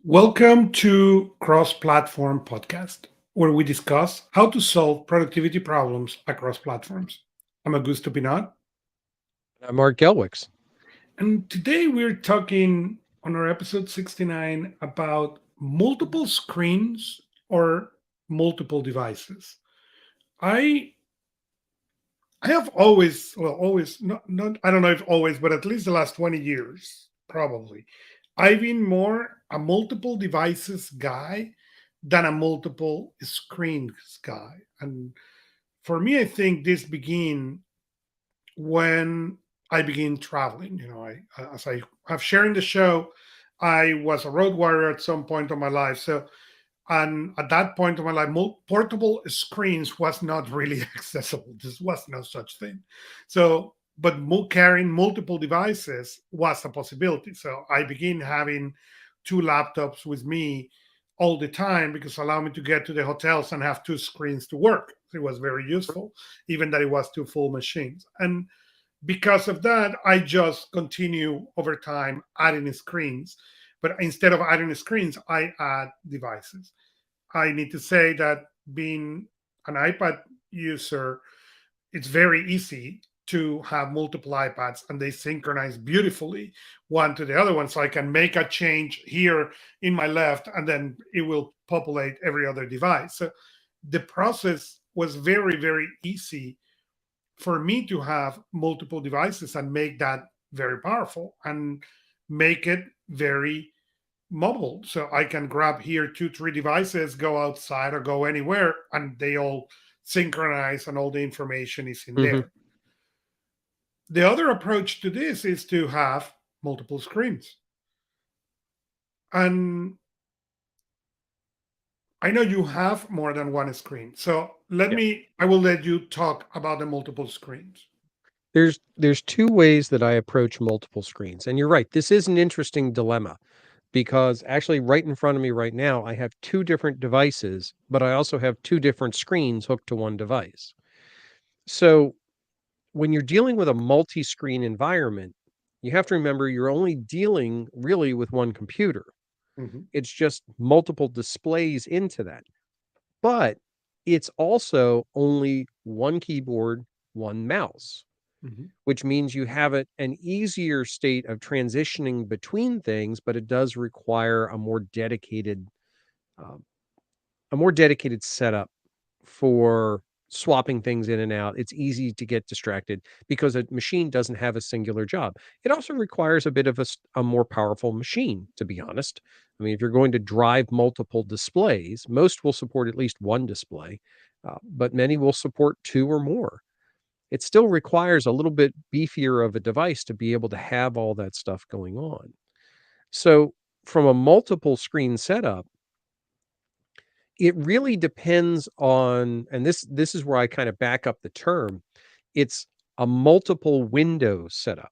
Welcome to Cross Platform Podcast, where we discuss how to solve productivity problems across platforms. I'm Augusto Pinaud, I'm Art Gelwicks. and today we're talking on our episode 69 about multiple screens or multiple devices. I I have always, well, always, not I don't know if always, but at least the last 20 years, probably, I've been more a multiple devices guy than a multiple screens guy. And for me, I think this began when I began traveling. As I have shared in the show, I was a road warrior at some point of my life. So and at that point of my life, portable screens was not really accessible. There was no such thing. So, but carrying multiple devices was a possibility. So I began having two laptops with me all the time because it allowed me to get to the hotels and have two screens to work. It was very useful, even that it was two full machines. And because of that, I just continue over time adding screens. But instead of adding screens, I add devices. I need to say that being an iPad user, it's very easy to have multiple iPads and they synchronize beautifully one to the other one. So I can make a change here in my left and then it will populate every other device. So the process was very, very easy for me to have multiple devices and make that very powerful and make it very mobile. So I can grab here two, three devices, go outside or go anywhere, and they all synchronize and all the information is in hmm there. The other approach to this is to have multiple screens. And I know you have more than one screen. So Yeah. I will let you talk about the multiple screens. There's two ways that I approach multiple screens. And you're right, this is an interesting dilemma because actually right in front of me right now, I have two different devices, but I also have two different screens hooked to one device. So when you're dealing with a multi-screen environment, you have to remember you're only dealing really with one computer. Mhm, It's just multiple displays into that. But it's also only one keyboard, one mouse, mhm, which means you have an easier state of transitioning between things, but it does require um, a more dedicated setup for swapping things in and out. It's easy to get distracted because a machine doesn't have a singular job. It also requires a bit of a more powerful machine, to be honest. I mean, if you're going to drive multiple displays, most will support at least one display, but many will support two or more. It still requires a little bit beefier of a device to be able to have all that stuff going on. So, from a multiple screen setup, it really depends on, and this is where I kind of back up the term. It's a multiple window setup.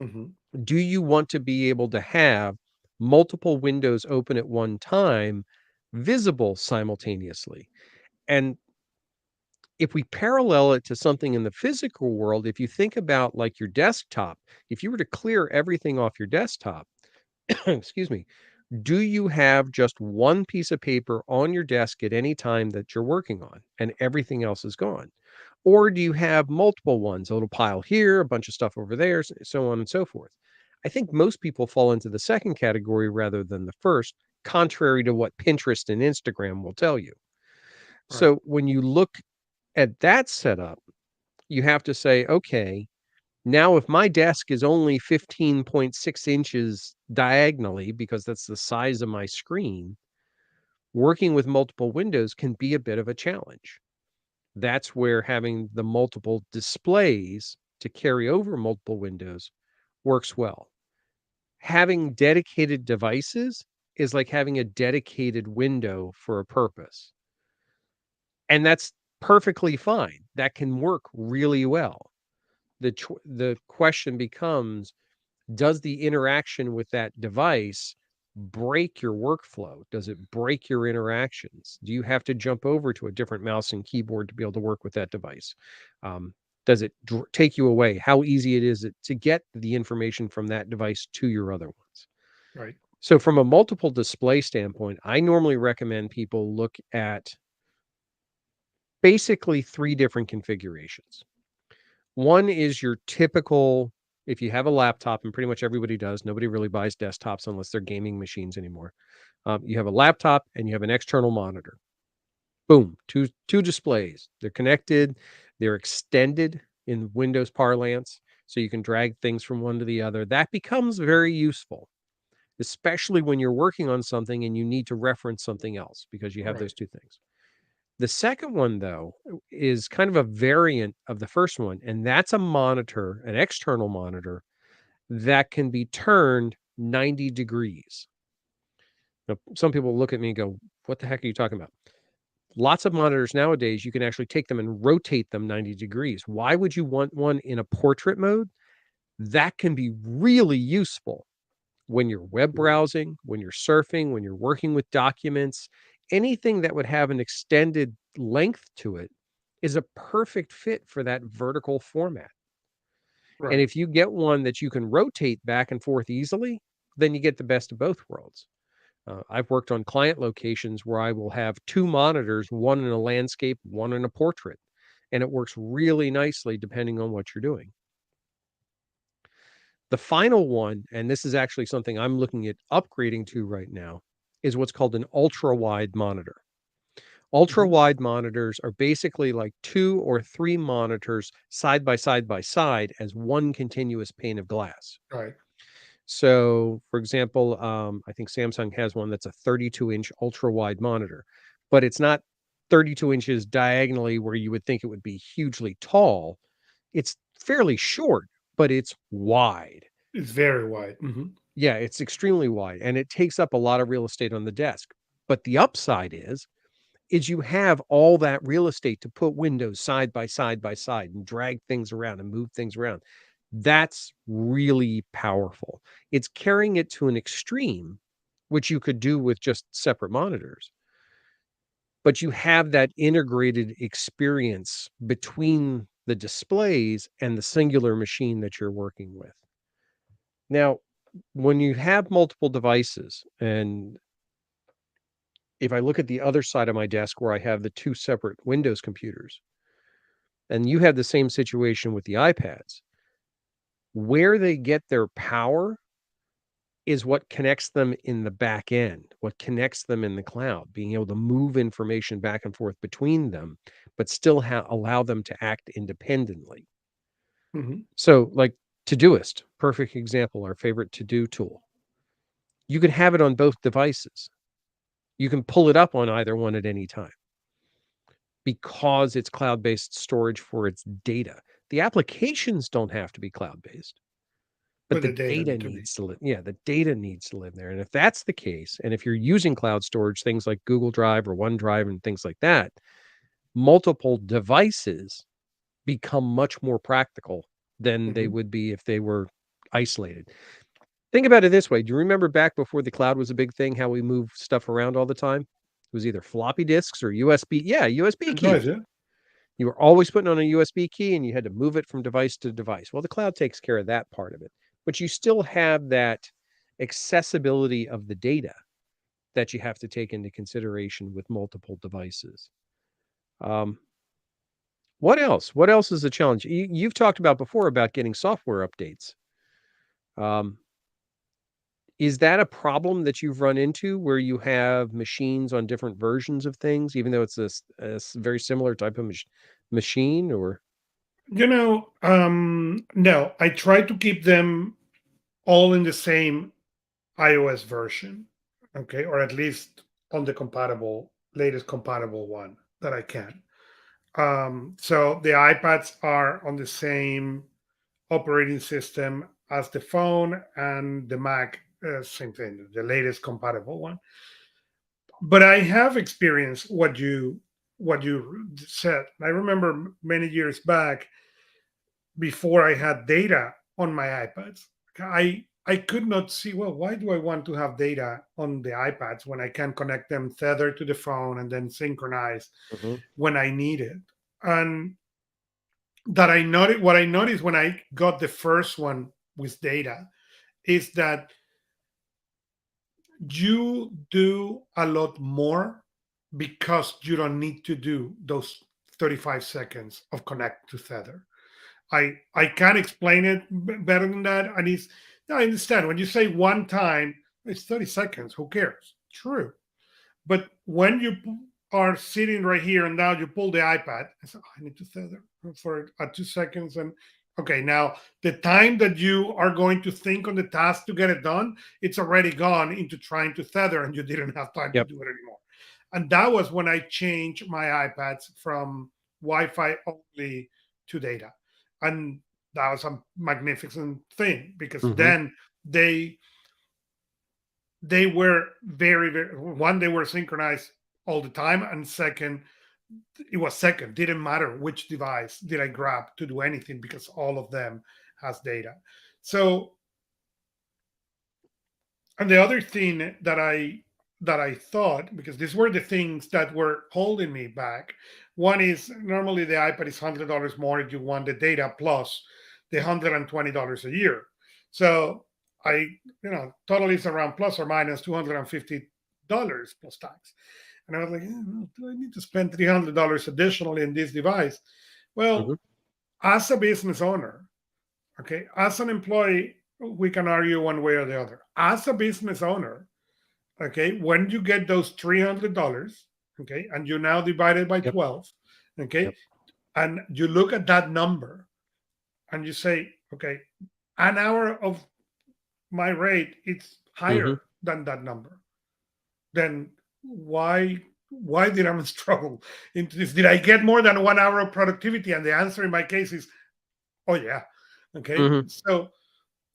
mhm. Do you want to be able to have multiple windows open at one time, visible simultaneously? And if we parallel it to something in the physical world, if you think about like your desktop, if you were to clear everything off your desktop, excuse me, do you have just one piece of paper on your desk at any time that you're working on and everything else is gone? Or do you have multiple ones, a little pile here, a bunch of stuff over there, so on and so forth? I think most people fall into the second category rather than the first, contrary to what Pinterest and Instagram will tell you. Right. So when you look at that setup, you have to say, okay, now if my desk is only 15.6 inches diagonally, because that's the size of my screen, working with multiple windows can be a bit of a challenge. That's where having the multiple displays to carry over multiple windows works well. Having dedicated devices is like having a dedicated window for a purpose. And that's perfectly fine. That can work really well. The question becomes, does the interaction with that device break your workflow? Does it break your interactions? Do you have to jump over to a different mouse and keyboard to be able to work with that device? Um, does it take you away? How easy it is to get the information from that device to your other ones? Right. So from a multiple display standpoint, I normally recommend people look at basically 3 different configurations. One is your typical, if you have a laptop, and pretty much everybody does, nobody really buys desktops unless they're gaming machines anymore. You have a laptop and you have an external monitor. Boom, two displays. They're connected, they're extended in Windows parlance, so you can drag things from one to the other. That becomes very useful, especially when you're working on something and you need to reference something else because you have Right. those 2 things. The second one, though, is kind of a variant of the first one, and that's a monitor, an external monitor that can be turned 90 degrees. Now, some people look at me and go, "What the heck are you talking about?" Lots of monitors nowadays, you can actually take them and rotate them 90 degrees. Why would you want one in a portrait mode? That can be really useful when you're web browsing, when you're surfing, when you're working with documents. Anything that would have an extended length to it is a perfect fit for that vertical format. And Right. if you get one that you can rotate back and forth easily, then you get the best of both worlds. I've worked on client locations where I will have 2 monitors, one in a landscape, one in a portrait, and it works really nicely depending on what you're doing. The final one, and this is actually something I'm looking at upgrading to right now, is what's called an ultra wide monitor. Ultra Mhm. wide monitors are basically like 2 or 3 monitors side by side by side as one continuous pane of glass. Right. So, for example, I think Samsung has one that's a 32-inch ultra wide monitor, but it's not 32 inches diagonally where you would think it would be hugely tall. It's fairly short, but it's wide. It's very wide. Yeah, it's extremely wide and it takes up a lot of real estate on the desk. But the upside is you have all that real estate to put windows side by side by side and drag things around and move things around. That's really powerful. It's carrying it to an extreme, which you could do with just separate monitors, but you have that integrated experience between the displays and the singular machine that you're working with. Now, when you have multiple devices, and if I look at the other side of my desk where I have the 2 separate Windows computers, and you have the same situation with the iPads, where they get their power is what connects them in the back end, what connects them in the cloud, being able to move information back and forth between them, but still allow them to act independently. Hmm. So, like Todoist, perfect example, our favorite to do tool. You can have it on both devices. You can pull it up on either one at any time because it's cloud-based storage for its data. The applications don't have to be cloud-based, but But the the data data need to be. needs to live. Yeah, the data needs to live there. And if that's the case, and if you're using cloud storage, things like Google Drive or OneDrive and things like that, multiple devices become much more practical than they Hmm. would be if they were isolated. Think about it this way. Do you remember back before the cloud was a big thing, how we move stuff around all the time? It was either floppy disks or USB. Yeah, USB That's right. keys. Yeah. You were always putting on a USB key and you had to move it from device to device. Well, the cloud takes care of that part of it, but you still have that accessibility of the data that you have to take into consideration with multiple devices. Um, what else? What else is a challenge? You've talked about before about getting software updates. Um, is that a problem that you've run into where you have machines on different versions of things, even though it's a very similar type of machine? Or No, I try to keep them all in the same iOS version, okay, or at least on the latest compatible one that I can. So the iPads are on the same operating system as the phone, and the Mac, same thing, the latest compatible one. But I have experienced what you said. I remember many years back, before I had data on my iPads, I could not see, well, why do I want to have data on the iPads when I can connect them tethered to the phone and then synchronize Mhm. when I need it? And that I noticed what I noticed when I got the first one with data is that you do a lot more because you don't need to do those 35 seconds of connect to tether. I can't explain it better than that. And it's, I understand when you say one time, it's 30 seconds. Who cares? True. But when you are sitting right here and now you pull the iPad, I say, oh, I need to tether for 2 seconds. And okay, now the time that you are going to think on the task to get it done, it's already gone into trying to tether and you didn't have time to Yep. do it anymore. And that was when I changed my iPads from Wi Fi only to data. And that was a magnificent thing because Hmm. then they they were very one, they were synchronized all the time, and second, it was second, didn't matter which device did I grab to do anything because all of them has data. So, and the other thing that I thought, because these were the things that were holding me back, one is normally the iPad is $100 more if you want the data plus the $120 a year. So I, totally is around plus or minus $250 plus tax. And I was like, do I need to spend $300 additionally in this device? Hmm. Well, as a business owner, okay, as an employee, we can argue one way or the other. As a business owner, okay, when you get those $300, okay, and you now divide it by Yep. 12, okay, Yep. and you look at that number and you say, okay, an hour of my rate it's Hmm. higher than that number, then why did I struggle into this? Did I get more than 1 hour of productivity? And the answer in my case is, oh yeah. Okay, Hmm. so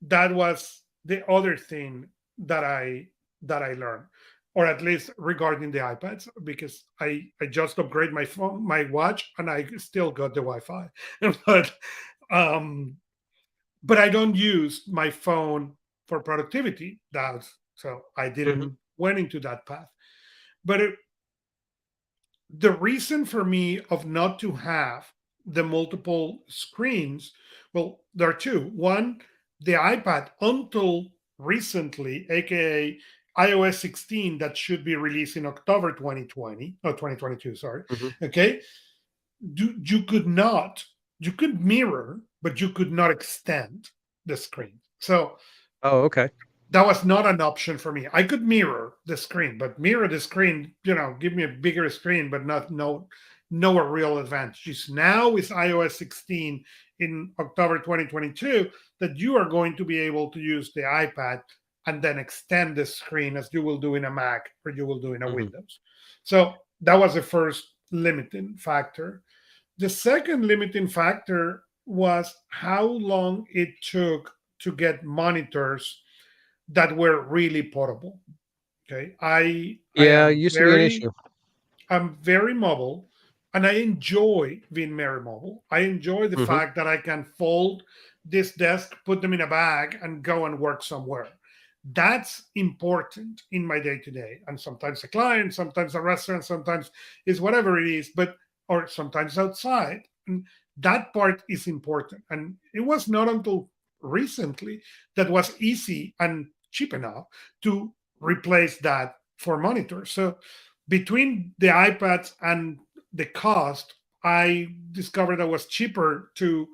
that was the other thing that I learned, or at least regarding the iPads, because I just upgrade my phone, my watch, and I still got the Wi-Fi, but um, but I don't use my phone for productivity. That's so I Hmm. didn't went into that path. But the reason for me of not to have the multiple screens, well, there are two. One, the iPad until recently, aka iOS 16, that should be released in October 2020 or 2022, sorry. Hmm. Okay, you could not, you could mirror, but you could not extend the screen. So Oh, okay. that was not an option for me. I could mirror the screen, but mirror the screen, give me a bigger screen, but not no real advantages. Now with iOS 16 in October 2022, that you are going to be able to use the iPad and then extend the screen as you will do in a Mac or you will do in a Hmm. Windows. So that was the first limiting factor. The second limiting factor was how long it took to get monitors that were really portable. Okay, I Yeah, it am used to be an very issue. I'm very mobile, and I enjoy being very mobile. I enjoy the Hmm. fact that I can fold this desk, put them in a bag, and go and work somewhere. That's important in my day to day. And sometimes a client, sometimes a restaurant, sometimes is whatever it is, but or sometimes outside. And that part is important. And it was not until recently that was easy and cheap enough to replace that for monitors. So between the iPads and the cost, I discovered that it was cheaper to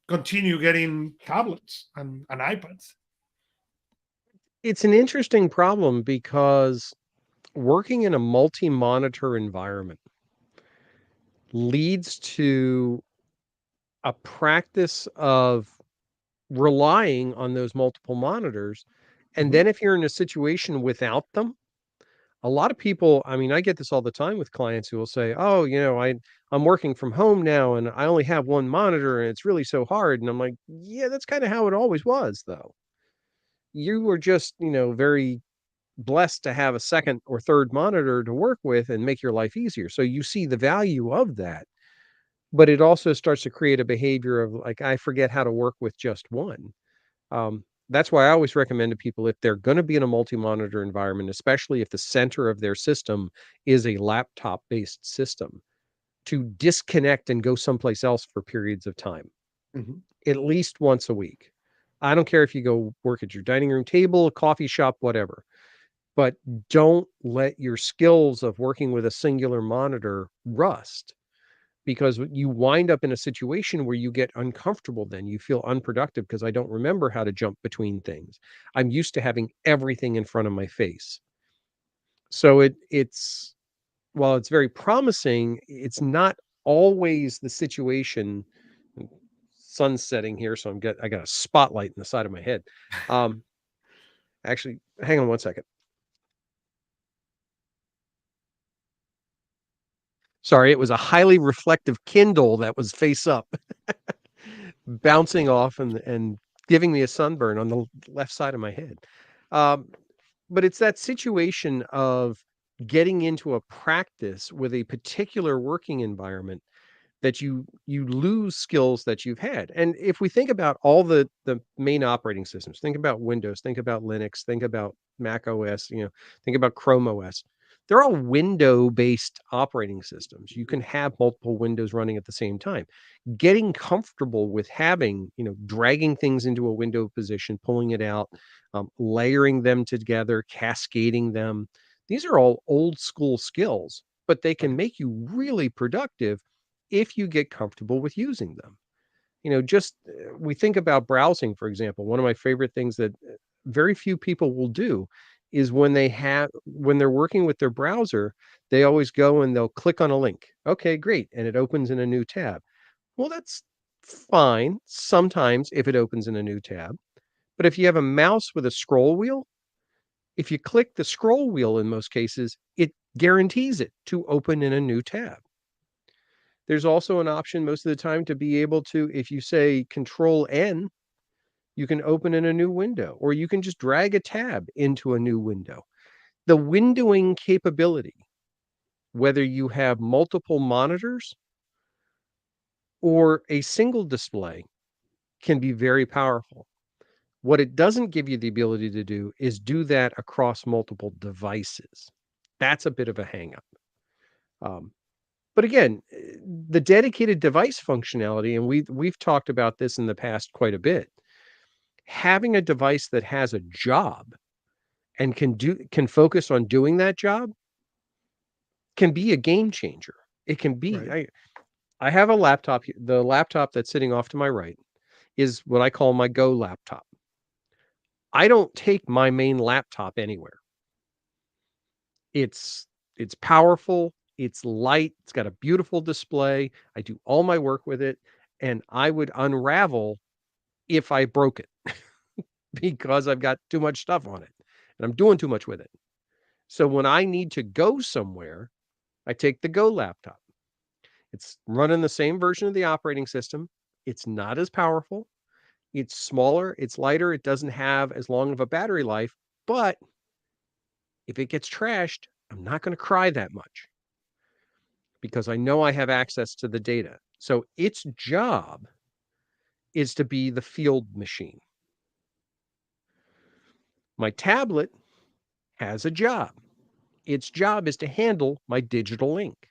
continue getting tablets and iPads. It's an interesting problem because working in a multi-monitor environment leads to a practice of relying on those multiple monitors. And Mhm. then if you're in a situation without them, a lot of people, I mean, I get this all the time with clients who will say, "Oh, I'm working from home now and I only have one monitor and it's really so hard." And I'm like, "Yeah, that's kind of how it always was, though. You were just, very blessed to have a second or third monitor to work with and make your life easier. So you see the value of that, but it also starts to create a behavior of like, I forget how to work with just one. That's why I always recommend to people if they're going to be in a multi-monitor environment, especially if the center of their system is a laptop-based system, to disconnect and go someplace else for periods of time, Mhm. at least once a week. I don't care if you go work at your dining room table, a coffee shop, whatever. but don't let your skills of working with a singular monitor rust, because you wind up in a situation where you get uncomfortable. Then you feel unproductive because I don't remember how to jump between things. I'm used to having everything in front of my face. So it's while it's very promising, it's not always the situation. Sun's setting here, so I got a spotlight in the side of my head. Um, actually, hang on one second. Sorry, it was a highly reflective Kindle that was face up, bouncing off and giving me a sunburn on the left side of my head. Um, but it's that situation of getting into a practice with a particular working environment that you lose skills that you've had. And if we think about all the main operating systems, think about Windows, think about Linux, think about Mac OS, think about Chrome OS. They're all window-based operating systems. You can have multiple windows running at the same time. Getting comfortable with having, dragging things into a window position, pulling it out, layering them together, cascading them. These are all old school skills, but they can Right. make you really productive if you get comfortable with using them. Just we think about browsing, for example. One of my favorite things that very few people will do is when they're working with their browser, they always go and they'll click on a link. Okay, great. And it opens in a new tab. Well, that's fine sometimes if it opens in a new tab. But if you have a mouse with a scroll wheel, if you click the scroll wheel in most cases, it guarantees it to open in a new tab. There's also an option most of the time to be able to, if you say Control N, you can open in a new window, or you can just drag a tab into a new window. The windowing capability, whether you have multiple monitors or a single display, can be very powerful. What it doesn't give you the ability to do is do that across multiple devices. That's a bit of a hangup. Um, but again, the dedicated device functionality, and we've talked about this in the past quite a bit. Having a device that has a job and can focus on doing that job can be a game changer. It can be. Right. I have a laptop. The laptop that's sitting off to my right is what I call my Go laptop. I don't take my main laptop anywhere. It's it's powerful, it's light, it's got a beautiful display. I do all my work with it, and I would unravel if I broke it because I've got too much stuff on it and I'm doing too much with it. So when I need to go somewhere, I take the Go laptop. It's running the same version of the operating system. It's not as powerful. It's smaller, it's lighter, it doesn't have as long of a battery life, but if it gets trashed, I'm not going to cry that much because I know I have access to the data. So its job is to be the field machine. My tablet has a job. Its job is to handle my digital ink.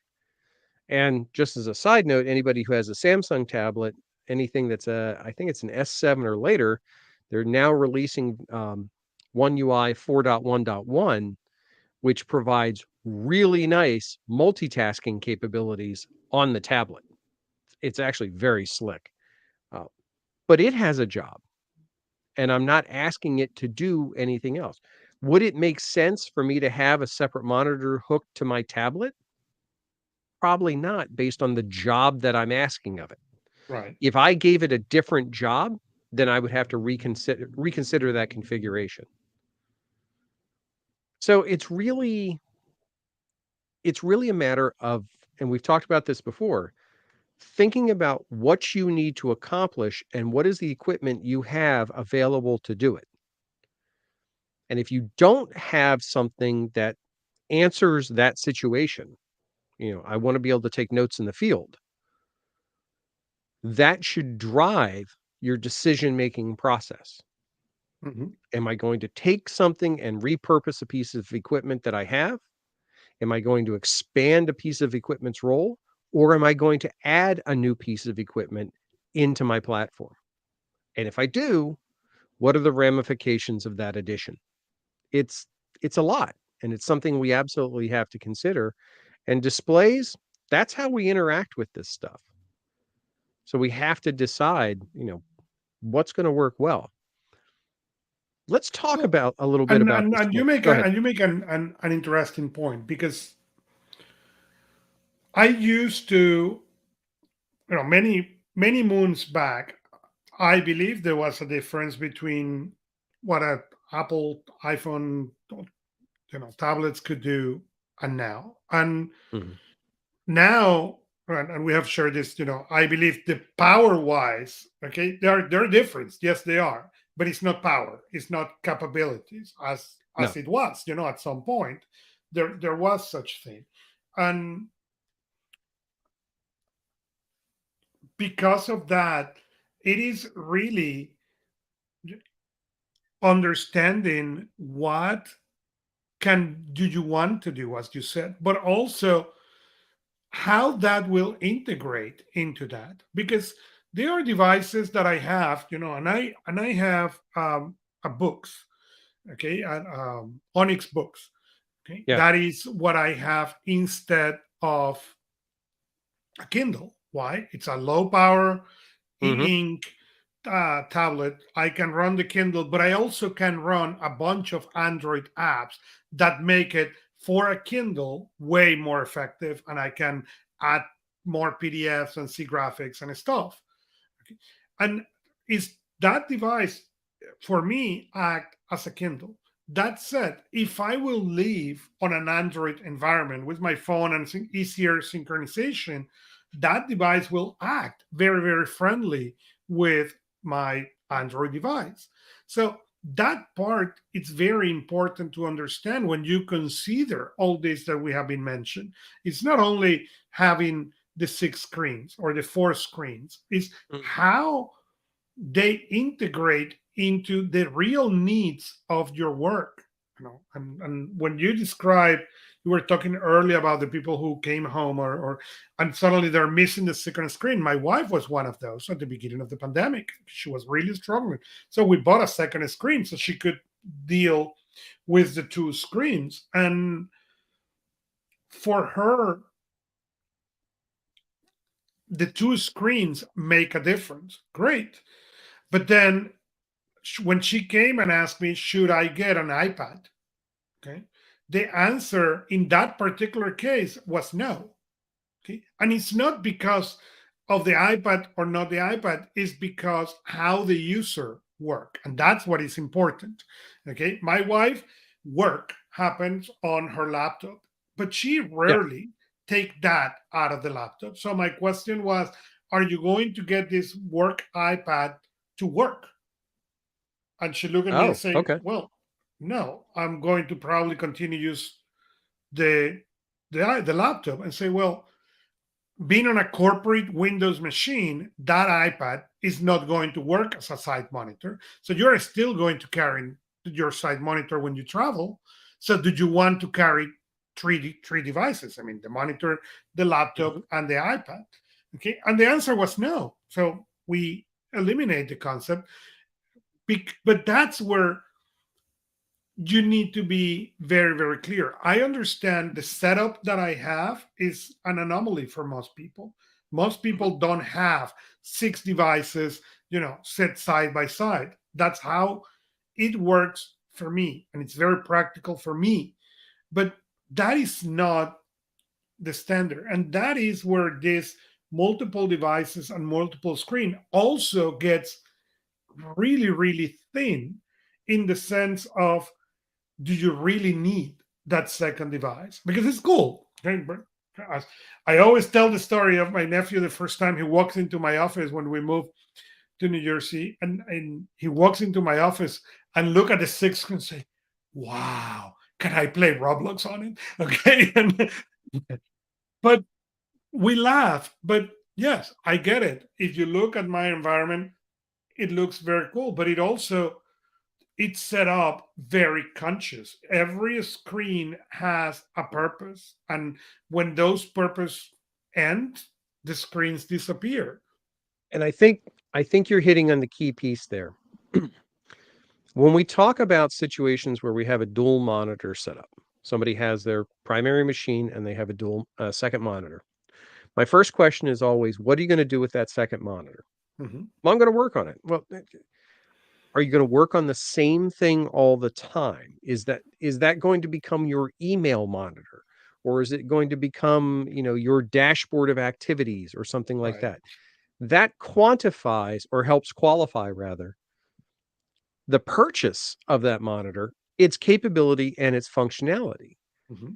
And just as a side note, anybody who has a Samsung tablet, anything that's I think it's an S7 or later, they're now releasing One UI 4.1.1, which provides really nice multitasking capabilities on the tablet. It's actually very slick. Uh, but it has a job, and I'm not asking it to do anything else. Would it make sense for me to have a separate monitor hooked to my tablet? Probably not, based on the job that I'm asking of it. Right. If I gave it a different job, then I would have to reconsider that configuration. So it's really a matter of, and we've talked about this before, thinking about what you need to accomplish and what is the equipment you have available to do it. And if you don't have something that answers that situation, I want to be able to take notes in the field, that should drive your decision-making process. Hmm. Am I going to take something and repurpose a piece of equipment that I have? Am I going to expand a piece of equipment's role? Or am I going to add a new piece of equipment into my platform? And if I do, what are the ramifications of that addition? It's it's a lot, and it's something we absolutely have to consider. And displays, that's how we interact with this stuff. So we have to decide, what's going to work well. Let's talk Well, about a little bit and about and, and display. you make Go ahead. an interesting point, because I used to, many moons back, I believe there was a difference between what a Apple iPhone, tablets could do and now. And Mhm. now, and we have shared this, I believe the power wise, okay, there are different. Yes, they are, but it's not power, it's not capabilities as No. it was, at some point there was such thing. And because of that, it is really understanding what can do you want to do, as you said, but also how that will integrate into that. Because there are devices that I have, and I have a books, okay, and Onyx books, okay, Yeah. that is what I have instead of a Kindle. Why? It's a low power Hmm. e-ink tablet. I can run the Kindle, but I also can run a bunch of Android apps that make it, for a Kindle, way more effective, and I can add more PDFs and see graphics and stuff. Okay. And is that device, for me, act as a Kindle. That said, if I will live on an Android environment with my phone and easier synchronization, that device will act very, very friendly with my Android device. So that part, it's very important to understand when you consider all this that we have been mentioned. It's not only having the 6 screens or the 4 screens, it's how they integrate into the real needs of your work. And when you describe, you were talking earlier about the people who came home, or and suddenly they're missing the second screen. My wife was one of those at the beginning of the pandemic. She was really struggling, so we bought a second screen so she could deal with the 2 screens. And for her, the 2 screens make a difference, great. But then when she came and asked me, should I get an iPad? Okay. The answer in that particular case was no. Okay. And it's not because of the iPad or not the iPad, it's because how the user work. And that's what is important. Okay. My wife work happens on her laptop, but she Yeah. rarely take that out of the laptop. So my question was, are you going to get this work iPad to work? And she looked at me and Oh, say, okay. well, no, I'm going to probably continue to use the the laptop. And say, well, being on a corporate Windows machine, that iPad is not going to work as a side monitor. So you're still going to carry your side monitor when you travel. So do you want to carry three devices? I mean, the monitor, the laptop, Mhm. and the iPad. Okay. And the answer was no. So we eliminate the concept. But that's where you need to be very, very clear. I understand the setup that I have is an anomaly for most people. Most Mhm. people don't have 6 devices, set side by side. That's how it works for me, and it's very practical for me. But that is not the standard, and that is where this multiple devices and multiple screen also gets really, really thin, in the sense of, do you really need that second device? Because it's cool. Okay? But I always tell the story of my nephew the first time he walks into my office when we moved to New Jersey, and he walks into my office and look at the six and say, wow, can I play Roblox on it? Okay. But we laugh. But yes, I get it. If you look at my environment, it looks very cool, but it's set up very conscious. Every screen has a purpose, and when those purpose end, the screens disappear. And I think you're hitting on the key piece there. When we talk about situations where we have a dual monitor setup, somebody has their primary machine and they have a dual second monitor. My first question is always, what are you going to do with that second monitor? Hmm. Well, I'm going to work on it. Well, are you going to work on the same thing all the time? Is that going to become your email monitor? Or is it going to become, your dashboard of activities or something like Right. that? That quantifies or helps qualify rather the purchase of that monitor, its capability and its functionality. Hmm.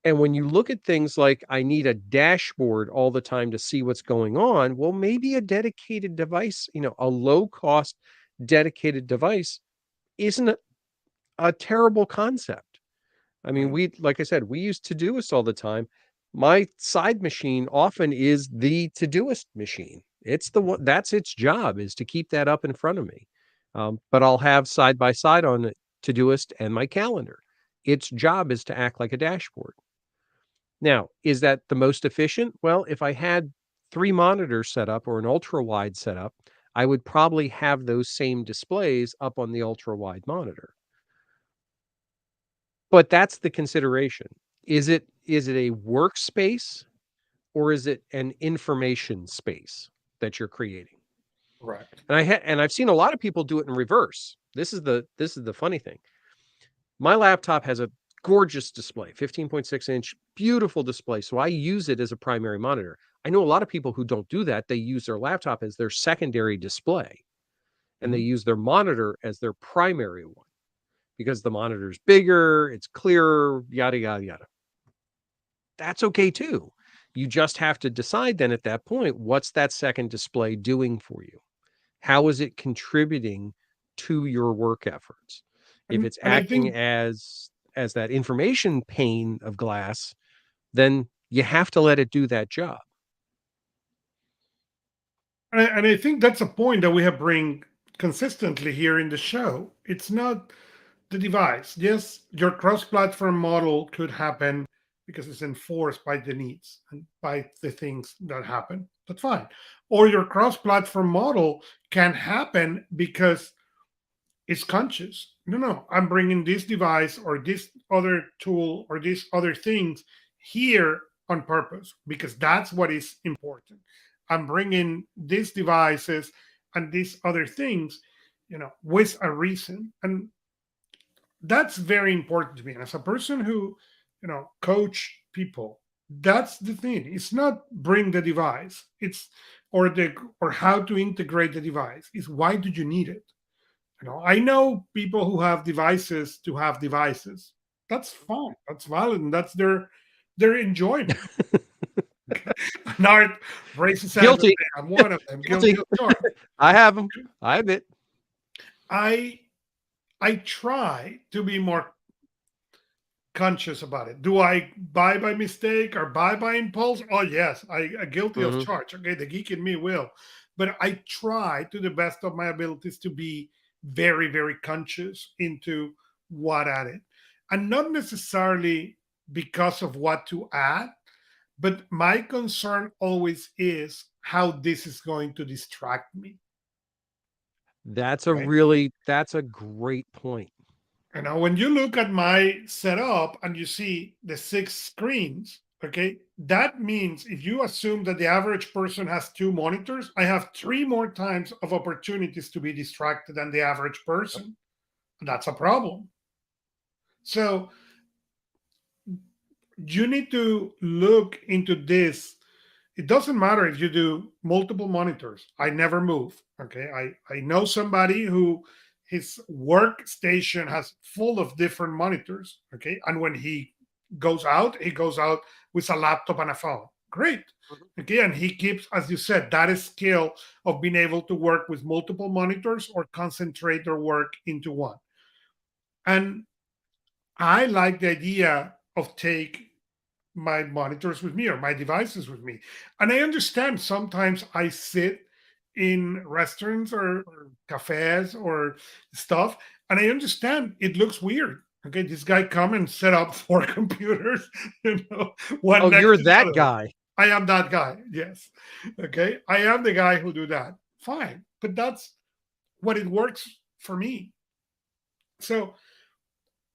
And when you look at things like I need a dashboard all the time to see what's going on, well, maybe a dedicated device, a low cost dedicated device isn't a terrible concept. I mean, Right. like I said, we use Todoist all the time. My side machine often is the Todoist machine. It's the one that's its job is to keep that up in front of me. But I'll have side by side on it Todoist and my calendar. Its job is to act like a dashboard. Now, is that the most efficient? Well, if I had 3 monitors set up or an ultra wide setup, I would probably have those same displays up on the ultra wide monitor. But that's the consideration. Is it a workspace or is it an information space that you're creating? Right. And I've seen a lot of people do it in reverse. This is the funny thing. My laptop has a gorgeous display, 15.6-inch, beautiful display. So I use it as a primary monitor. I know a lot of people who don't do that. They use their laptop as their secondary display and they Hmm. use their monitor as their primary one because the monitor's bigger, it's clearer, yada, yada, yada. That's okay too. You just have to decide then at that point, what's that second display doing for you? How is it contributing to your work efforts? If it's And I acting think as that information pane of glass, then you have to let it do that job. and I think that's a point that we have bring consistently here in the show. It's not the device. Yes, your cross-platform model could happen because it's enforced by the needs and by the things that happen. That's fine. Or your cross-platform model can happen because it's conscious. No, no, I'm bringing this device or this other tool or these other things here on purpose because that's what is important. I'm bringing these devices and these other things, with a reason. And that's very important to me. And as a person who, coach people, that's the thing. It's not bring the device. It's or how to integrate the device. It's why do you need it? I know people who have devices to have devices. That's fine. That's valid, and that's their enjoyment. And Art raises hands and Guilty, say, "I'm one of them, guilty guilty. of charge." I have them. I admit. I I try to be more conscious about it. Do I buy by mistake or buy by impulse? Oh yes, I guilty of Hmm. charge. Okay, the geek in me will, but I try to the best of my abilities to be very very conscious into what added, and not necessarily because of what to add, but my concern always is how this is going to distract me. Right? That's a great point. When you look at my setup and you see the 6 screens, okay, that means if you assume that the average person has 2 monitors, I have 3 more times of opportunities to be distracted than the average Yep. person. And that's a problem. So you need to look into this. It doesn't matter if you do multiple monitors. I never move. Okay. I know somebody who his workstation has full of different monitors. Okay. And when he goes out with a laptop and a phone. Great. Mhm. Okay. And he keeps, as you said, that skill of being able to work with multiple monitors or concentrate their work into one. And I like the idea of take my monitors with me or my devices with me. And I understand sometimes I sit in restaurants or cafes or stuff, and I understand it looks weird. Okay, this guy come and set up 4 computers, one Oh, next you're to the that other. guy. I am that guy. Yes. Okay, I am the guy who do that. Fine, but that's what it works for me. So,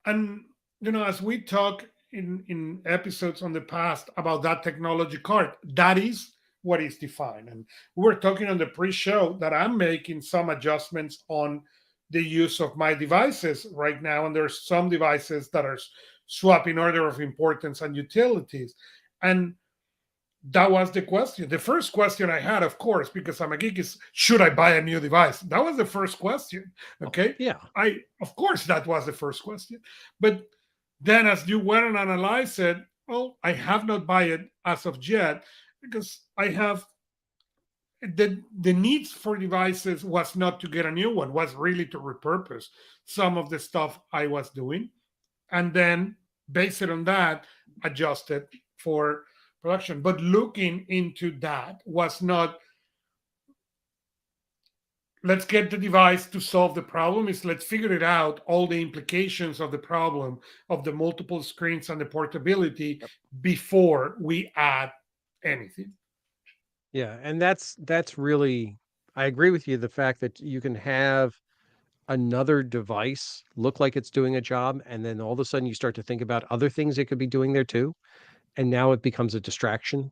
and as we talk in episodes on the past about that technology card, that is what is defined. And we were talking on the pre-show that I'm making some adjustments on the use of my devices right now, and there's some devices that are swapping order of importance and utilities. And that was the question. The first question I had, of course, because I'm a geek, is should I buy a new device? That was the first question. Oh, Okay. yeah. Of course, that was the first question. But then as you went and analyzed it, well, I have not buy it as of yet because I have the needs for devices was not to get a new one, was really to repurpose some of the stuff I was doing and then base it on that, adjust it for production. But looking into that was not let's get the device to solve the problem, is let's figure it out, all the implications of the problem of the multiple screens and the portability before we add anything. Yeah, and that's really, I agree with you, the fact that you can have another device look like it's doing a job, and then all of a sudden you start to think about other things it could be doing there too, and now it becomes a distraction.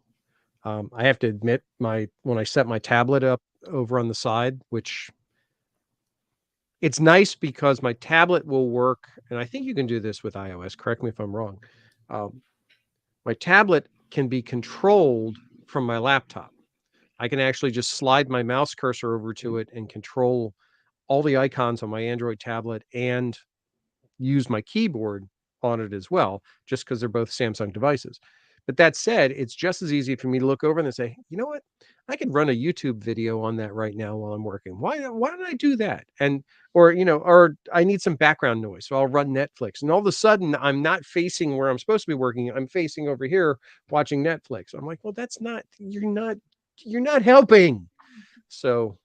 I have to admit, my when I set my tablet up over on the side, which it's nice because my tablet will work, and I think you can do this with iOS. Correct me if I'm wrong. Um, my tablet can be controlled from my laptop. I can actually just slide my mouse cursor over to it and control all the icons on my Android tablet and use my keyboard on it as well, just because they're both Samsung devices. But that said, it's just as easy for me to look over and say, you know what? I could run a YouTube video on that right now while I'm working. Why don't I do that? And or I need some background noise. So I'll run Netflix. And all of a sudden I'm not facing where I'm supposed to be working. I'm facing over here watching Netflix. I'm like, well, that's not, you're not helping. So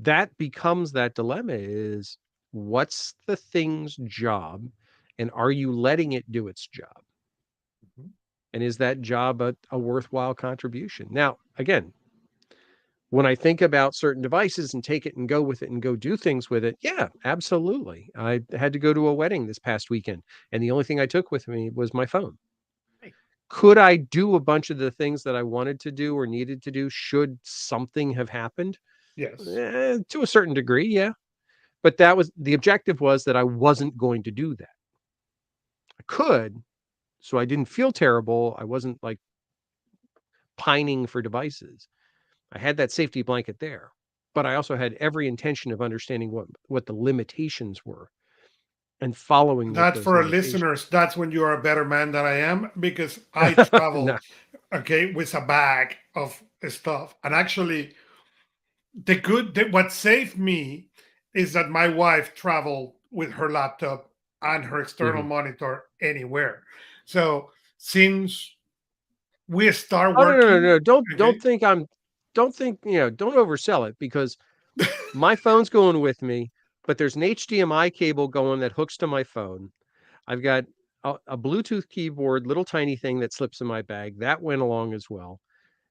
that becomes that dilemma is what's the thing's job and are you letting it do its job? Mhm. And is that job a worthwhile contribution? Now, again, when I think about certain devices and take it and go with it and go do things with it, yeah, absolutely. I had to go to a wedding this past weekend, and the only thing I took with me was my phone. Right. Could I do a bunch of the things that I wanted to do or needed to do should something have happened? Yes. To a certain degree, yeah. But that was the objective, was that I wasn't going to do that. I could, so I didn't feel terrible. I wasn't like pining for devices. I had that safety blanket there, but I also had every intention of understanding what the limitations were and following with That those for our limitations. listeners, that's when you are a better man than I am because I travel, No. okay, with a bag of stuff. And actually, what saved me is that my wife traveled with her laptop and her external Mhm. monitor anywhere. So since we start Oh, no, no, no, working, no. Don't okay, think don't think, don't oversell it, because my phone's going with me, but there's an HDMI cable going that hooks to my phone. I've got a Bluetooth keyboard, little tiny thing that slips in my bag. That went along as well.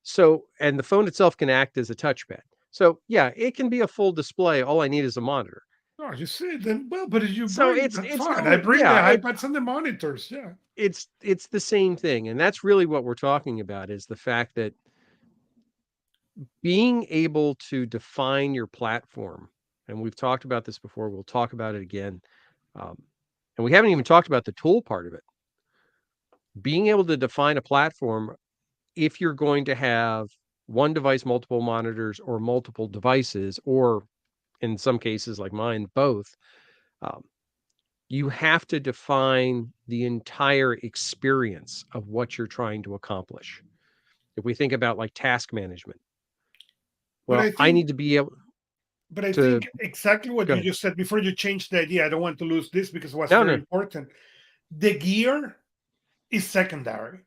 So, and the phone itself can act as a touchpad. So, yeah, it can be a full display. All I need is a monitor. oh, you see, then well, but if you So bring, it's that's it's fine. I going, bring the yeah, iPads and the monitors. Yeah, it's the same thing, and that's really what we're talking about, is the fact that being able to define your platform, and we've talked about this before. We'll talk about it again, um, and we haven't even talked about the tool part of it. Being able to define a platform, if you're going to have one device, multiple monitors, or multiple devices, or in some cases like mine, both, um, you have to define the entire experience of what you're trying to accomplish. If we think about like task management, but well, I I think need to be able But I to think exactly what go you ahead. just said before you changed the idea. I don't want to lose this because it was No, very no, important. The gear is secondary.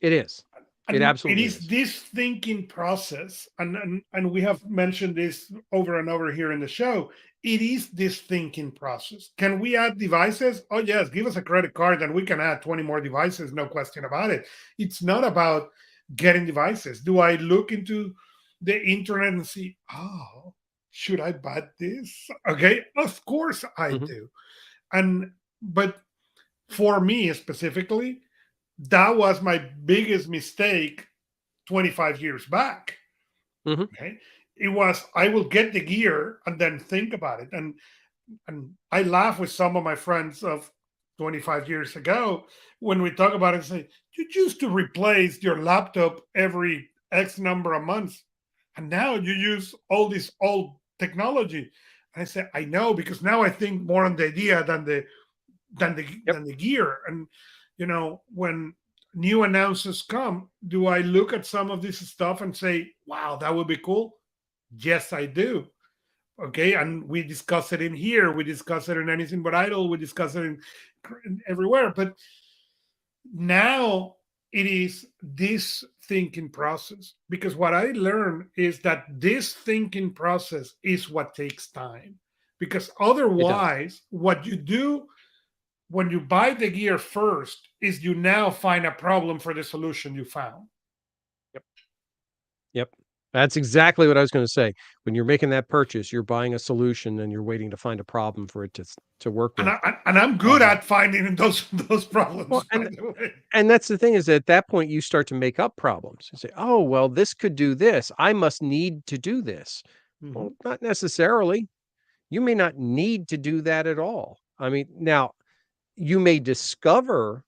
it is. It And it absolutely is is. this thinking process, and we have mentioned this over and over here in the show. It is this thinking process. Can we add devices? Oh, yes, give us a credit card and we can add 20 more devices, no question about it. It's not about getting devices. Do I look into the internet and see, oh, should I buy this? Okay, of course I Mhm. do. And but for me specifically, that was my biggest mistake 25 years back. Mhm. Okay. It was I will get the gear and then think about it. And I laugh with some of my friends of 25 years ago when we talk about it and say, you used to replace your laptop every X number of months. And now you use all this old technology. And I say, I know, because now I think more on the idea Yep. than the gear. And when new announcers come, do I look at some of this stuff and say, wow, that would be cool? Yes, I do. Okay, and we discuss it in here, we discuss it in Anything But Idle, we discuss it in everywhere. But now it is this thinking process, because what I learned is that this thinking process is what takes time, because It does. otherwise what you do when you buy the gear first is you now find a problem for the solution you found. Yep. Yep. That's exactly what I was gonna say. When you're making that purchase, you're buying a solution and you're waiting to find a problem for it to work And, with. I'm good Um, at finding those well, problems, by and the way. and that's the thing is at that point you start to make up problems. You say, "Oh, well, this could do this. I must need to do this." Mhm. Well, not necessarily. You may not need to do that at all. I mean, now you may discover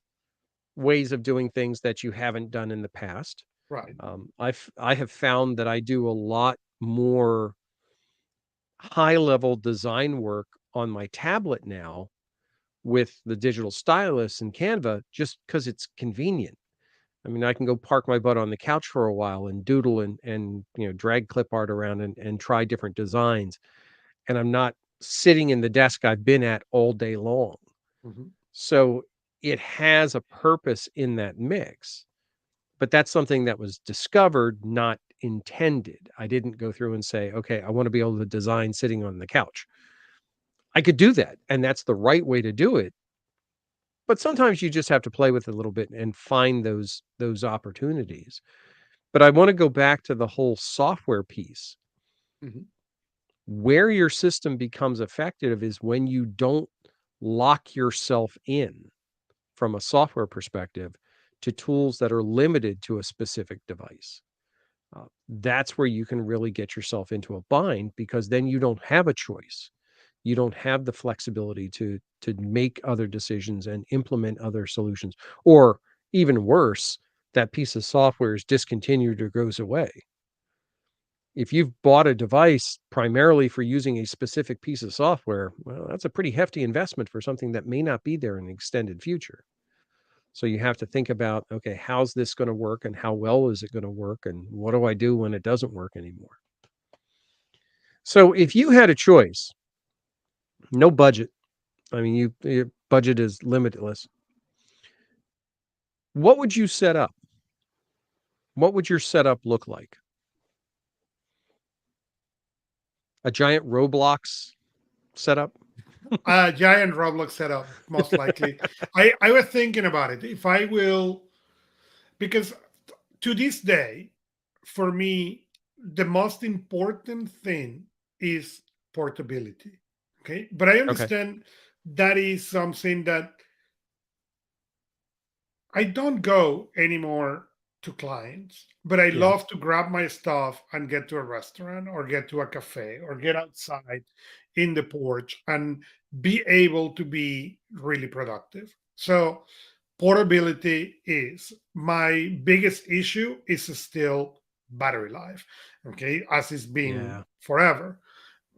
ways of doing things that you haven't done in the past. Right. I have found that I do a lot more high level design work on my tablet now with the digital stylus and Canva just because it's convenient. I mean, I can go park my butt on the couch for a while and doodle and drag clip art around and try different designs. And I'm not sitting in the desk I've been at all day long. Mhm. So it has a purpose in that mix. But that's something that was discovered, not intended. I didn't go through and say, okay, I want to be able to design sitting on the couch. I could do that, and that's the right way to do it. But sometimes you just have to play with it a little bit and find those opportunities. But I want to go back to the whole software piece. Mhm. Where your system becomes effective is when you don't lock yourself in from a software perspective to tools that are limited to a specific device. That's where you can really get yourself into a bind because then you don't have a choice. You don't have the flexibility to make other decisions and implement other solutions. Or even worse, that piece of software is discontinued or goes away. If you've bought a device primarily for using a specific piece of software, well, that's a pretty hefty investment for something that may not be there in the extended future. So you have to think about, okay, how's this going to work and how well is it going to work and what do I do when it doesn't work anymore? So if you had a choice, no budget, I mean your budget is limitless. What would you set up? What would your setup look like? A giant Roblox setup? A giant Roblox setup, most likely. I was thinking about it. If I will, because to this day, for me, the most important thing is portability. Okay. But I Okay. understand that is something that I don't go anymore to clients, but I Yeah. love to grab my stuff and get to a restaurant or get to a cafe or get outside in the porch and be able to be really productive. So portability is my biggest issue is still battery life. Okay, as it's been Yeah. forever.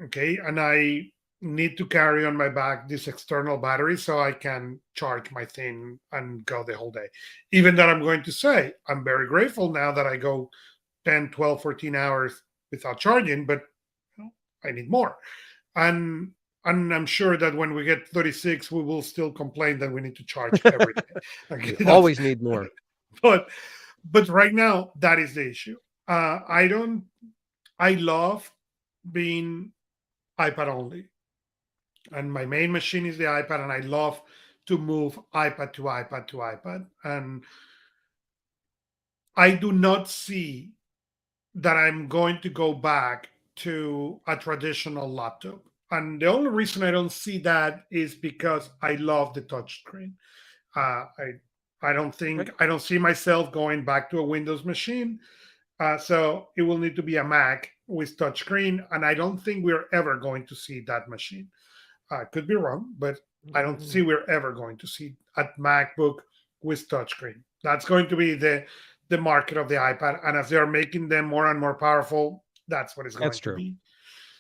Okay, and I need to carry on my back this external battery so I can charge my thing and go the whole day. Even that, I'm going to say I'm very grateful now that I go 10, 12, 14 hours without charging, but I need more. And and I'm sure that when we get 36, we will still complain that we need to charge every day. We Okay, that's always need more. but but right now that is the issue. I don't. I love being iPad only, and my main machine is the iPad, and I love to move iPad to iPad to iPad, and I do not see that I'm going to go back to a traditional laptop. And the only reason I don't see that is because I love the touch screen. I don't Okay. think I don't see myself going back to a Windows machine. So it will need to be a Mac with touchscreen, and I don't think we're ever going to see that machine. I could be wrong, but I don't see Mm, we're ever going to see a MacBook with touchscreen. That's going to be the market of the iPad, and as they are making them more and more powerful, that's what it's that's going to true. be.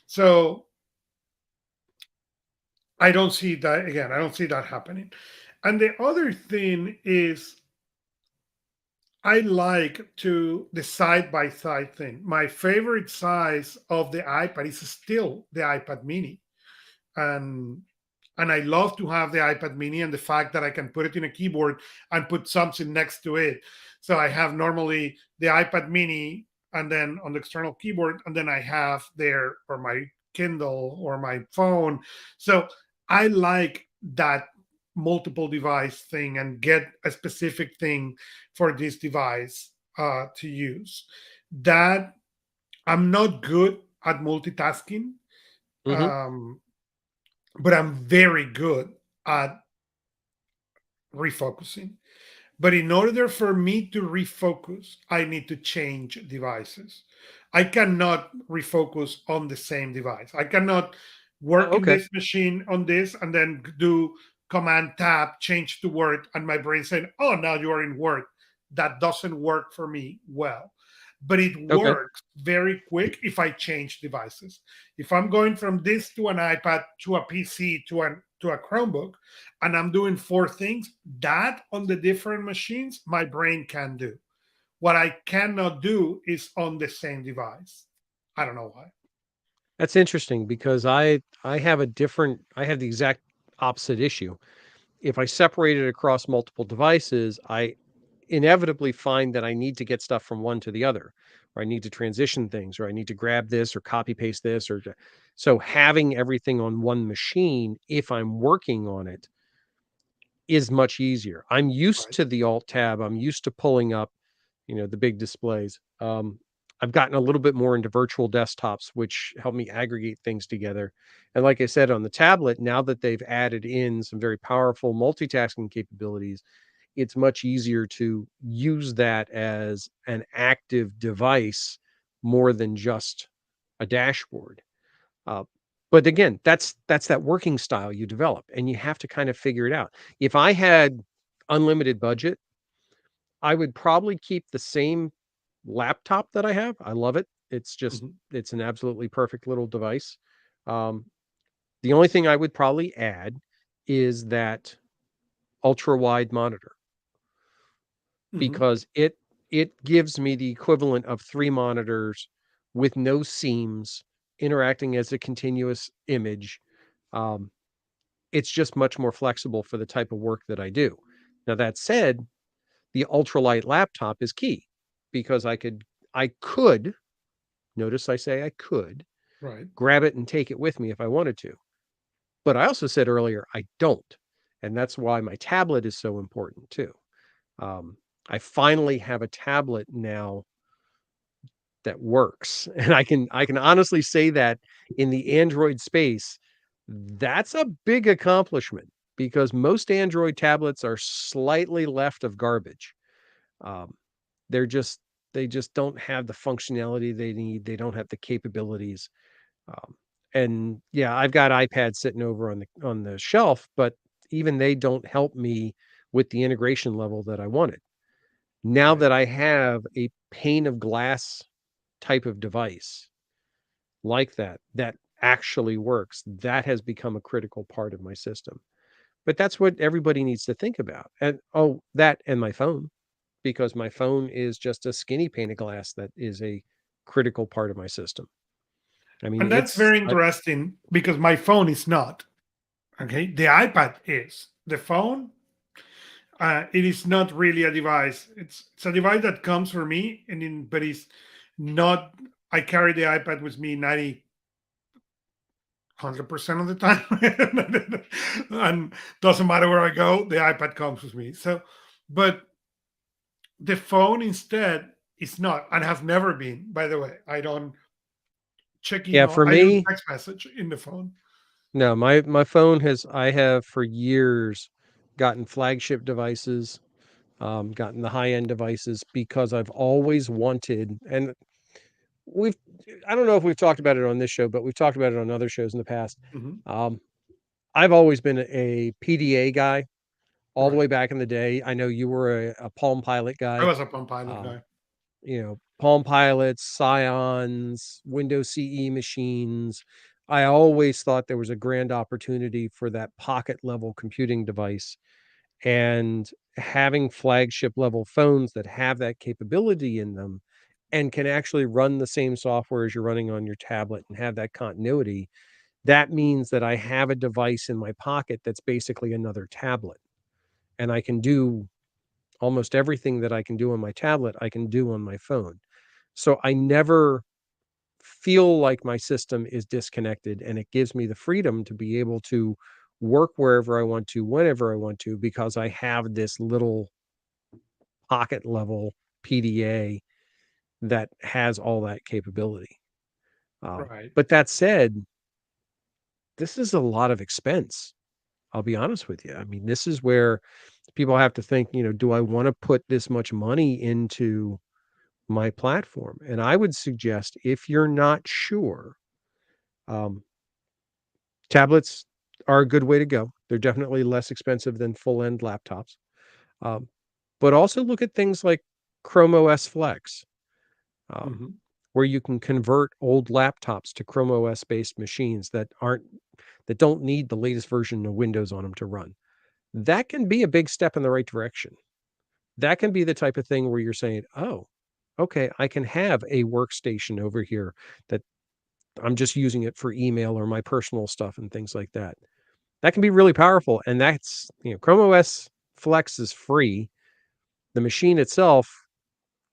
So I don't see that again. I don't see that happening. And the other thing is I like to the side by side thing. My favorite size of the iPad is still the iPad mini. And I love to have the iPad mini and the fact that I can put it in a keyboard and put something next to it. So I have normally the iPad mini and then on the external keyboard, and then I have there or my Kindle or my phone. So I like that multiple device thing and get a specific thing for this device to use. That I'm not good at multitasking, Hmm. um, but I'm very good at refocusing. But in order for me to refocus, I need to change devices. I cannot refocus on the same device. I cannot Oh, work in okay. this machine on this and then do command tab, change to Word, and my brain saying, oh, now you are in Word. That doesn't work for me well. But it Okay. works very quick if I change devices. If I'm going from this to an iPad to a PC to a Chromebook, and I'm doing four things, that on the different machines, my brain can do. What I cannot do is on the same device. I don't know why. That's interesting because I have the exact opposite issue. If I separate it across multiple devices, I inevitably find that I need to get stuff from one to the other, or I need to transition things, or I need to grab this or copy paste this so having everything on one machine, if I'm working on it, is much easier. I'm used Right. to the alt tab. I'm used to pulling up, the big displays. I've gotten a little bit more into virtual desktops, which help me aggregate things together. And like I said, on the tablet, now that they've added in some very powerful multitasking capabilities, it's much easier to use that as an active device more than just a dashboard. Uh, but again, that's that working style you develop, and you have to kind of figure it out. If I had unlimited budget, I would probably keep the same laptop that I have. I love it. Mhm. It's an absolutely perfect little device. Um, the only thing I would probably add is that ultra wide monitor Mhm. because it gives me the equivalent of 3 monitors with no seams interacting as a continuous image. Um, it's just much more flexible for the type of work that I do. Now that said, the ultralight laptop is key because I could, notice I say I could, Right. grab it and take it with me if I wanted to. But I also said earlier I don't. And that's why my tablet is so important too. Um, I finally have a tablet now that works. And I can honestly say that in the Android space, that's a big accomplishment because most Android tablets are slightly left of garbage. Um, they're just they just don't have the functionality they need. They don't have the capabilities. Um, and yeah, I've got iPads sitting over on the shelf, but even they don't help me with the integration level that I wanted. Now Right. that I have a pane of glass type of device like that actually works, that has become a critical part of my system. But that's what everybody needs to think about. And oh, that and my phone, because my phone is just a skinny pane of glass that is a critical part of my system. I mean, And that's very interesting because my phone is not. Okay. The iPad is. The phone, it is not really a device. It's a device that comes for me, but it's not. I carry the iPad with me 100% of the time. And doesn't matter where I go, the iPad comes with me. So, but the phone instead is not and has never been, by the way. I don't check yeah, email, for I don't me, text message in the phone. No, my phone has I have for years gotten flagship devices, gotten the high end devices because I've always wanted, and we've I don't know if we've talked about it on this show, but we've talked about it on other shows in the past. Hmm. Um, I've always been a PDA guy all the Right. way back in the day. I know you were a Palm Pilot I guy. was a Palm Pilot Um, guy. Palm Pilots, Scions, Windows CE machines. I always thought there was a grand opportunity for that pocket level computing device, and having flagship level phones that have that capability in them and can actually run the same software as you're running on your tablet and have that continuity. That means that I have a device in my pocket that's basically another tablet, and I can do almost everything that I can do on my tablet, I can do on my phone. So I never feel like my system is disconnected, and it gives me the freedom to be able to work wherever I want to, whenever I want to, because I have this little pocket level PDA that has all that capability. Right. But that said, this is a lot of expense. I'll be honest with you. I mean, this is where people have to think, do I want to put this much money into my platform? And I would suggest, if you're not sure, um, tablets are a good way to go. They're definitely less expensive than full end laptops. Um, but also look at things like Chrome OS Flex, um, Hmm. where you can convert old laptops to Chrome OS based machines that don't need the latest version of Windows on them to run. That can be a big step in the right direction. That can be the type of thing where you're saying, oh, okay, I can have a workstation over here that I'm just using it for email or my personal stuff and things like that. That can be really powerful. And that's, Chrome OS Flex is free. The machine itself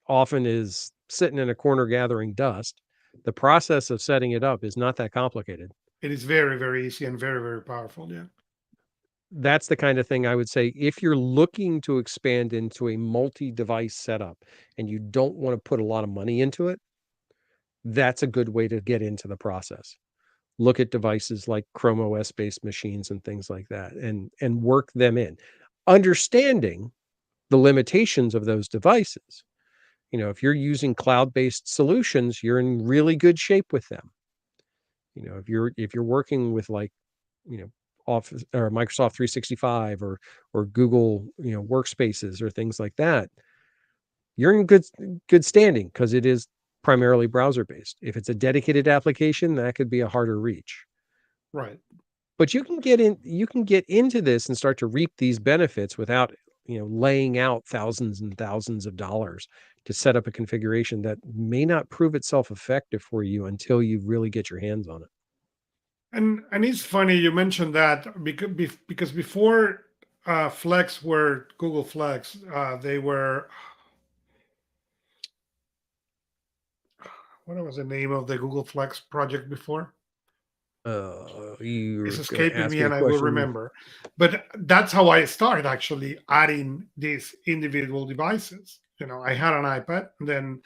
often is sitting in a corner gathering dust. The process of setting it up is not that complicated. It is very, very easy and very, very powerful. Yeah. That's the kind of thing I would say, if you're looking to expand into a multi-device setup and you don't want to put a lot of money into it, that's a good way to get into the process. Look at devices like Chrome OS based machines and things like that, and work them in, understanding the limitations of those devices. If you're using cloud-based solutions, you're in really good shape with them. If you're working with, like, you know, Office or Microsoft 365 or Google, workspaces or things like that, you're in good standing because it is primarily browser based. If it's a dedicated application, that could be a harder reach. Right. But you can get into this and start to reap these benefits without, laying out thousands and thousands of dollars to set up a configuration that may not prove itself effective for you until you really get your hands on it. And it's funny you mentioned that because before Flex were Google Flex, they were, what was the name of the Google Flex project before? You're It's gonna escaping ask me me a and I will question. remember. But that's how I started actually adding these individual devices. I had an iPad, and then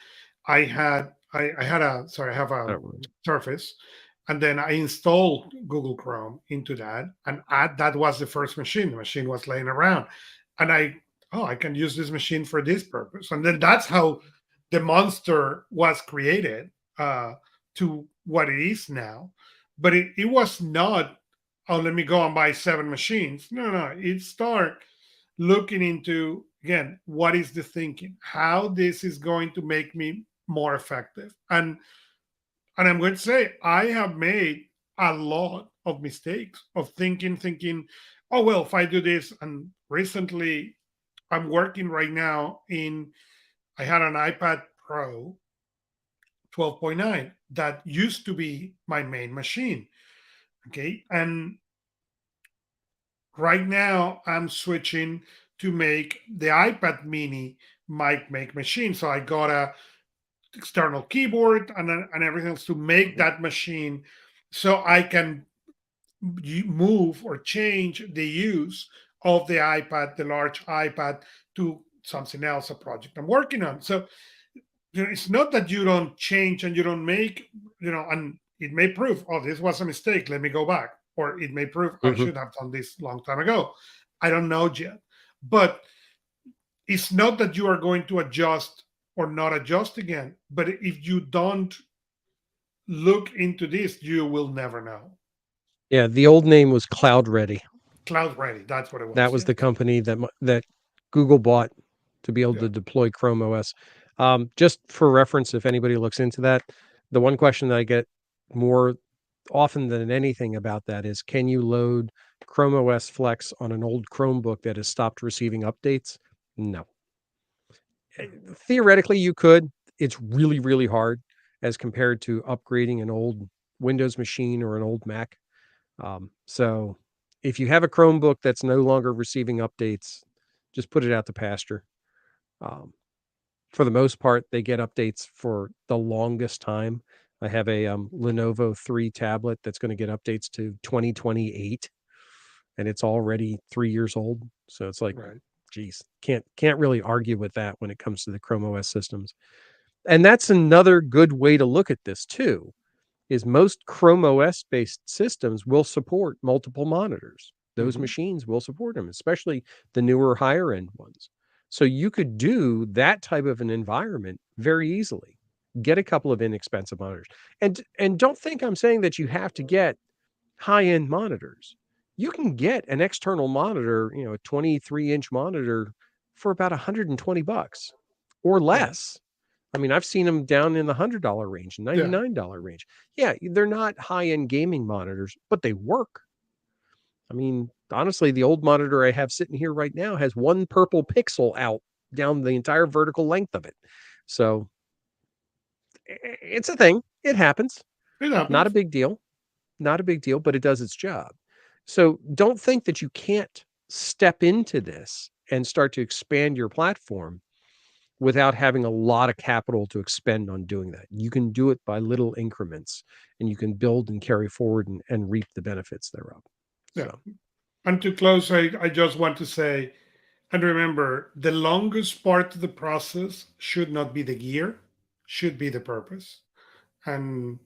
I had a sorry, I have I a don't remember. Surface, and then I installed Google Chrome into that, and that was the first machine. The machine was laying around, and I can use this machine for this purpose, and then that's how the monster was created to what it is now. But it was not, oh, let me go and buy seven machines. No, no, it start looking into, again, what is the thinking, how this is going to make me more effective. And I'm going to say I have made a lot of mistakes of thinking, oh well, if I do this. And recently I'm working right now in, I had an iPad Pro 12.9 that used to be my main machine. Okay. And right now I'm switching to make the iPad mini my make machine. So I got a external keyboard and everything else to make that machine so I can move or change the use of the iPad, the large iPad, to something else, a project I'm working on. So it's not that you don't change and you don't make, and it may prove, oh, this was a mistake, let me go back. or it may prove I Mhm. should have done this long time ago. I don't know yet. But it's not that you are going to adjust or not adjust again, but if you don't look into this, you will never know. Yeah, the old name was Cloud Ready. Cloud ready, that's what it That was. was Yes. the company that Google bought to be able Yeah. to deploy Chrome OS. Just for reference, if anybody looks into that, the one question that I get more often than anything about that is, can you load Chrome OS Flex on an old Chromebook that has stopped receiving updates? No. Theoretically, you could. It's really, really hard as compared to upgrading an old Windows machine or an old Mac. So if you have a Chromebook that's no longer receiving updates, just put it out to pasture. Um, for the most part, they get updates for the longest time. I have a Lenovo 3 tablet that's going to get updates to 2028, and it's already 3 years old. So it's like, Right. geez, can't really argue with that when it comes to the Chrome OS systems. And that's another good way to look at this too, is most Chrome OS based systems will support multiple monitors. Those Hmm. machines will support them, especially the newer higher end ones. So you could do that type of an environment very easily. Get a couple of inexpensive monitors. And don't think I'm saying that you have to get high-end monitors. You can get an external monitor, a 23-inch monitor for about 120 bucks or Right. less. I mean, I've seen them down in the $100 range, Yeah. $99 range. Yeah, they're not high-end gaming monitors, but they work. I mean, honestly, the old monitor I have sitting here right now has one purple pixel out down the entire vertical length of it. So it's a thing. It happens. It Not a happens. big deal. Not a big deal, but it does its job. So don't think that you can't step into this and start to expand your platform without having a lot of capital to expend on doing that. You can do it by little increments and you can build and carry forward and reap the benefits thereof. Yeah. So, And to close, I just want to say, and remember, the longest part of the process should not be the gear, should be the purpose. And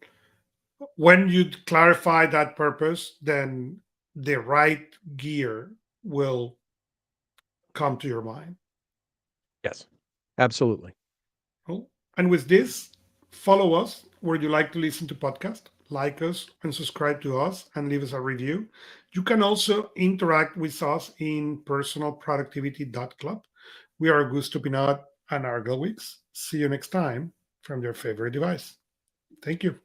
when you clarify that purpose, then the right gear will come to your mind. yes, absolutely. Cool. And with this, follow us where you like to listen to podcasts, like us and subscribe to us and leave us a review. You can also interact with us in personalproductivity.club. We are Augusto Pinaud and Art Gelwicks. See you next time from your favorite device. Thank you.